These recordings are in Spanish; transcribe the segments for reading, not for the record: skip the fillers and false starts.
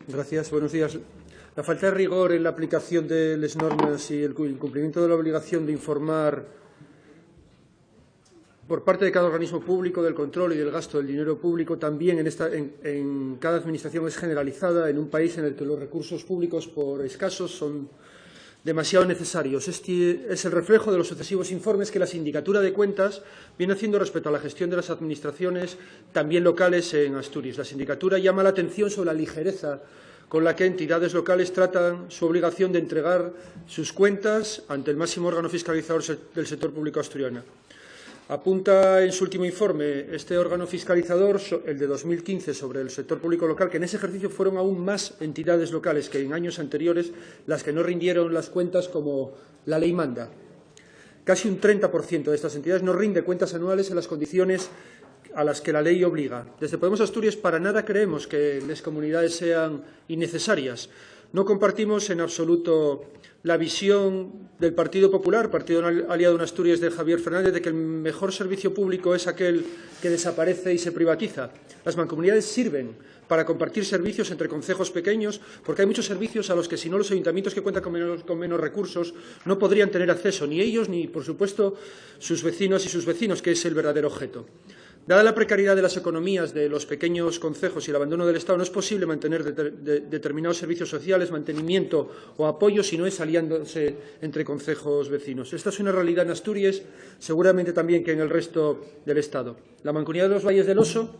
Gracias. Buenos días. La falta de rigor en la aplicación de las normas y el incumplimiento de la obligación de informar por parte de cada organismo público del control y del gasto del dinero público también en cada administración es generalizada en un país en el que los recursos públicos, por escasos, son demasiado necesarios. Este es el reflejo de los sucesivos informes que la Sindicatura de Cuentas viene haciendo respecto a la gestión de las administraciones, también locales, en Asturias. La Sindicatura llama la atención sobre la ligereza con la que entidades locales tratan su obligación de entregar sus cuentas ante el máximo órgano fiscalizador del sector público asturiano. Apunta en su último informe este órgano fiscalizador, el de 2015, sobre el sector público local, que en ese ejercicio fueron aún más entidades locales que en años anteriores las que no rindieron las cuentas como la ley manda. Casi un 30% de estas entidades no rinde cuentas anuales en las condiciones a las que la ley obliga. Desde Podemos Asturias para nada creemos que las comunidades sean innecesarias. No compartimos en absoluto la visión del Partido Popular, partido aliado en Asturias de Javier Fernández, de que el mejor servicio público es aquel que desaparece y se privatiza. Las mancomunidades sirven para compartir servicios entre concejos pequeños, porque hay muchos servicios a los que, si no, los ayuntamientos que cuentan con menos recursos no podrían tener acceso, ni ellos ni, por supuesto, sus vecinos y sus vecinos, que es el verdadero objeto. Dada la precariedad de las economías de los pequeños concejos y el abandono del Estado, no es posible mantener determinados servicios sociales, mantenimiento o apoyo si no es aliándose entre concejos vecinos. Esta es una realidad en Asturias, seguramente también que en el resto del Estado. La Mancomunidad de los Valles del Oso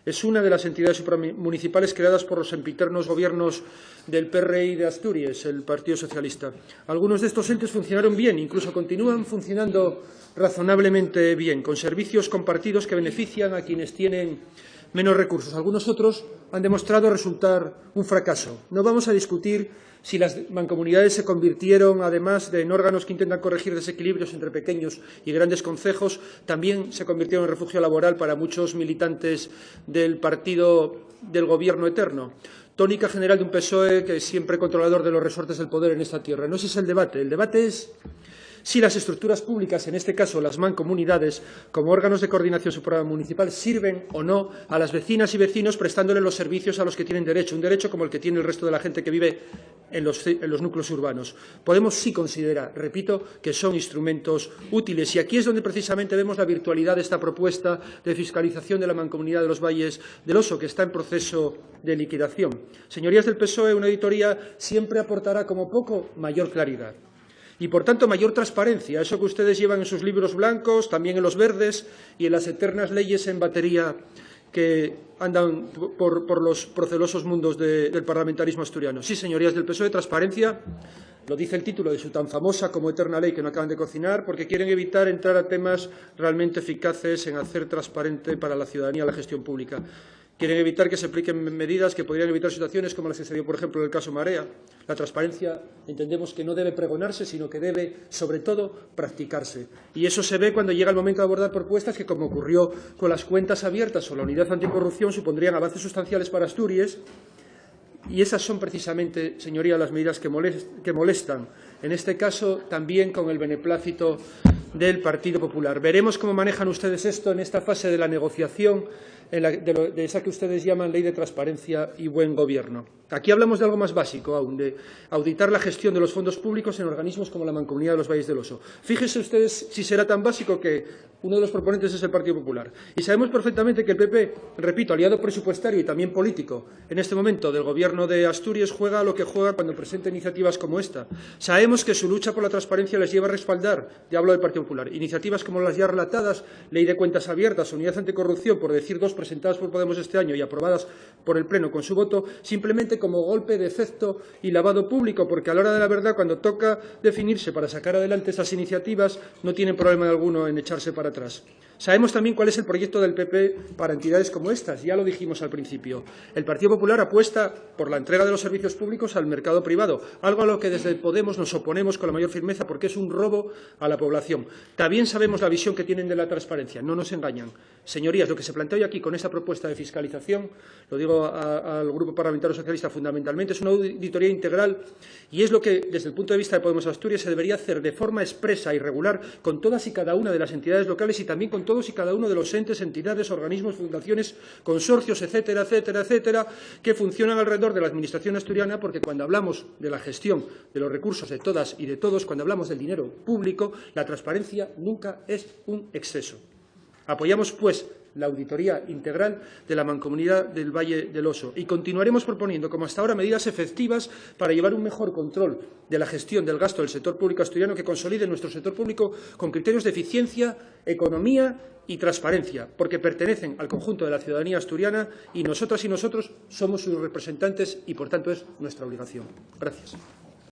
es una de las entidades supramunicipales creadas por los sempiternos gobiernos del PRI de Asturias, el Partido Socialista. Algunos de estos entes funcionaron bien, incluso continúan funcionando razonablemente bien, con servicios compartidos que benefician a quienes tienen menos recursos. Algunos otros han demostrado resultar un fracaso. No vamos a discutir si las mancomunidades se convirtieron, además de en órganos que intentan corregir desequilibrios entre pequeños y grandes concejos, también se convirtieron en refugio laboral para muchos militantes del partido del Gobierno eterno. Tónica general de un PSOE que es siempre controlador de los resortes del poder en esta tierra. No ese es el debate. El debate es si las estructuras públicas, en este caso las mancomunidades, como órganos de coordinación supramunicipal, sirven o no a las vecinas y vecinos prestándole los servicios a los que tienen derecho, un derecho como el que tiene el resto de la gente que vive en los núcleos urbanos. Podemos sí considerar, repito, que son instrumentos útiles. Y aquí es donde precisamente vemos la virtualidad de esta propuesta de fiscalización de la Mancomunidad de los Valles del Oso, que está en proceso de liquidación. Señorías del PSOE, una auditoría siempre aportará como poco mayor claridad y, por tanto, mayor transparencia, eso que ustedes llevan en sus libros blancos, también en los verdes y en las eternas leyes en batería que andan por los procelosos mundos del parlamentarismo asturiano. Sí, señorías del PSOE, transparencia, lo dice el título de su tan famosa como eterna ley que no acaban de cocinar, porque quieren evitar entrar a temas realmente eficaces en hacer transparente para la ciudadanía la gestión pública. Quieren evitar que se apliquen medidas que podrían evitar situaciones como las que se dio, por ejemplo, en el caso Marea. La transparencia entendemos que no debe pregonarse, sino que debe, sobre todo, practicarse. Y eso se ve cuando llega el momento de abordar propuestas que, como ocurrió con las cuentas abiertas o la unidad anticorrupción, supondrían avances sustanciales para Asturias. Y esas son precisamente, señoría, las medidas que molestan. En este caso, también con el beneplácito del Partido Popular. Veremos cómo manejan ustedes esto en esta fase de la negociación, de esa que ustedes llaman ley de transparencia y buen gobierno. Aquí hablamos de algo más básico aún, de auditar la gestión de los fondos públicos en organismos como la Mancomunidad de los Valles del Oso. Fíjense ustedes si será tan básico que uno de los proponentes es el Partido Popular. Y sabemos perfectamente que el PP, repito, aliado presupuestario y también político, en este momento del Gobierno de Asturias, juega a lo que juega cuando presenta iniciativas como esta. Sabemos que su lucha por la transparencia les lleva a respaldar, ya hablo del Partido Popular, iniciativas como las ya relatadas, Ley de Cuentas Abiertas, Unidad Anticorrupción, por decir dos, presentadas por Podemos este año y aprobadas por el Pleno con su voto, simplemente como golpe de efecto y lavado público, porque a la hora de la verdad, cuando toca definirse para sacar adelante esas iniciativas, no tienen problema alguno en echarse para atrás. Sabemos también cuál es el proyecto del PP para entidades como estas, ya lo dijimos al principio. El Partido Popular apuesta por la entrega de los servicios públicos al mercado privado, algo a lo que desde Podemos nos oponemos con la mayor firmeza porque es un robo a la población. También sabemos la visión que tienen de la transparencia, no nos engañan. Señorías, lo que se plantea hoy aquí con esta propuesta de fiscalización, lo digo al Grupo Parlamentario Socialista fundamentalmente, es una auditoría integral y es lo que, desde el punto de vista de Podemos Asturias, se debería hacer de forma expresa y regular con todas y cada una de las entidades locales y también con todos y cada uno de los entes, entidades, organismos, fundaciones, consorcios, etcétera, etcétera, etcétera, que funcionan alrededor de la Administración asturiana, porque cuando hablamos de la gestión de los recursos de todas y de todos, cuando hablamos del dinero público, la transparencia nunca es un exceso. Apoyamos, pues, la auditoría integral de la Mancomunidad del Valle del Oso y continuaremos proponiendo, como hasta ahora, medidas efectivas para llevar un mejor control de la gestión del gasto del sector público asturiano que consolide nuestro sector público con criterios de eficiencia, economía y transparencia, porque pertenecen al conjunto de la ciudadanía asturiana y nosotras y nosotros somos sus representantes y, por tanto, es nuestra obligación. Gracias.